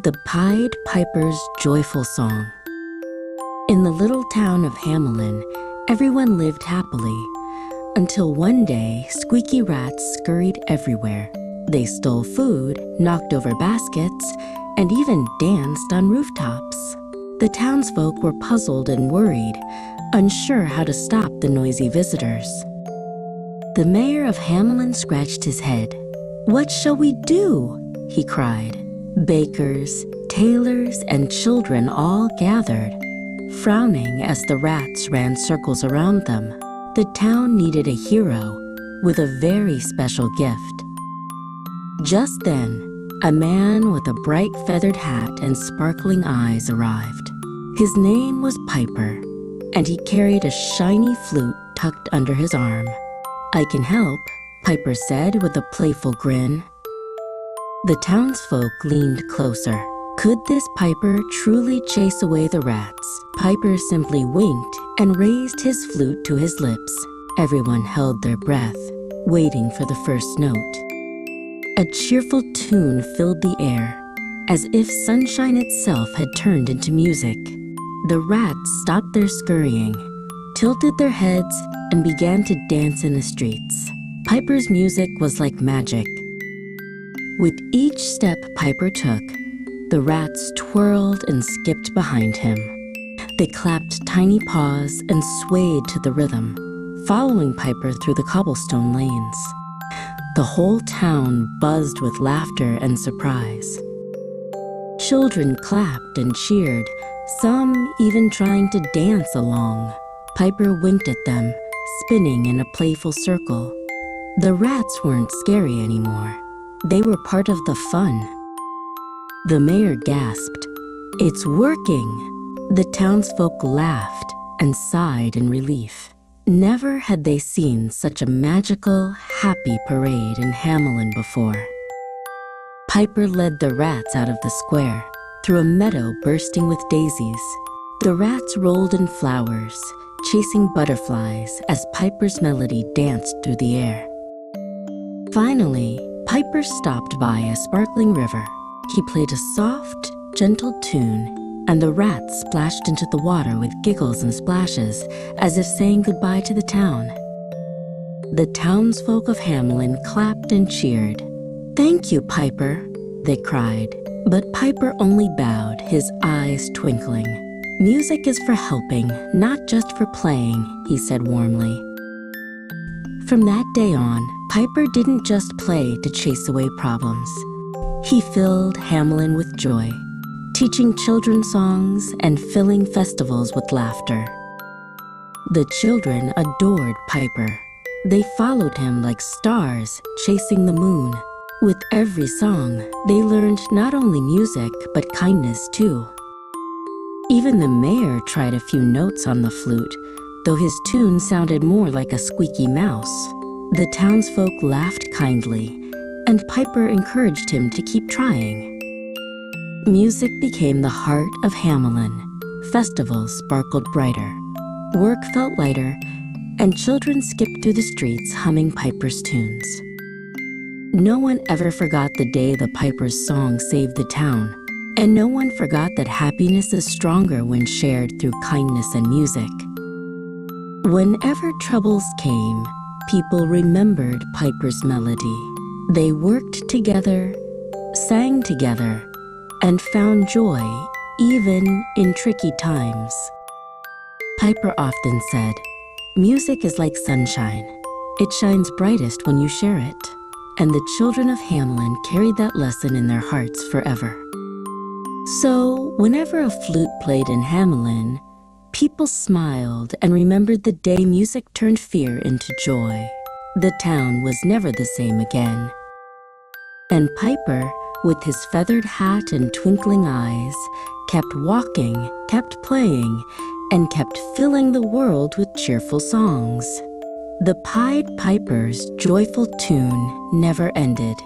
The Pied Piper's Joyful Song. In the little town of Hamelin, everyone lived happily, until one day squeaky rats scurried everywhere. They stole food, knocked over baskets, and even danced on rooftops. The townsfolk were puzzled and worried, unsure how to stop the noisy visitors. The mayor of Hamelin scratched his head. "What shall we do?" he cried. Bakers, tailors, and children all gathered, frowning as the rats ran circles around them. The town needed a hero with a very special gift. Just then, a man with a bright feathered hat and sparkling eyes arrived. His name was Piper, and he carried a shiny flute tucked under his arm. "I can help," Piper said with a playful grin. The townsfolk leaned closer. Could this Piper truly chase away the rats? Piper simply winked and raised his flute to his lips. Everyone held their breath, waiting for the first note. A cheerful tune filled the air, as if sunshine itself had turned into music. The rats stopped their scurrying, tilted their heads, and began to dance in the streets. Piper's music was like magic. With each step Piper took, the rats twirled and skipped behind him. They clapped tiny paws and swayed to the rhythm, following Piper through the cobblestone lanes. The whole town buzzed with laughter and surprise. Children clapped and cheered, some even trying to dance along. Piper winked at them, spinning in a playful circle. The rats weren't scary anymore. They were part of the fun. The mayor gasped, "It's working!" The townsfolk laughed and sighed in relief. Never had they seen such a magical, happy parade in Hamelin before. Piper led the rats out of the square, through a meadow bursting with daisies. The rats rolled in flowers, chasing butterflies as Piper's melody danced through the air. Finally, Piper stopped by a sparkling river. He played a soft, gentle tune, and the rats splashed into the water with giggles and splashes, as if saying goodbye to the town. The townsfolk of Hamelin clapped and cheered. "Thank you, Piper," they cried. But Piper only bowed, his eyes twinkling. "Music is for helping, not just for playing," he said warmly. From that day on, Piper didn't just play to chase away problems. He filled Hamelin with joy, teaching children songs and filling festivals with laughter. The children adored Piper. They followed him like stars chasing the moon. With every song, they learned not only music, but kindness too. Even the mayor tried a few notes on the flute, though his tune sounded more like a squeaky mouse. The townsfolk laughed kindly, and Piper encouraged him to keep trying. Music became the heart of Hamelin. Festivals sparkled brighter. Work felt lighter, and children skipped through the streets humming Piper's tunes. No one ever forgot the day the Piper's song saved the town, and no one forgot that happiness is stronger when shared through kindness and music. Whenever troubles came, people remembered Piper's melody. They worked together, sang together, and found joy even in tricky times. Piper often said, "Music is like sunshine. It shines brightest when you share it." And the children of Hamelin carried that lesson in their hearts forever. So, whenever a flute played in Hamelin, people smiled and remembered the day music turned fear into joy. The town was never the same again. And Piper, with his feathered hat and twinkling eyes, kept walking, kept playing, and kept filling the world with cheerful songs. The Pied Piper's joyful tune never ended.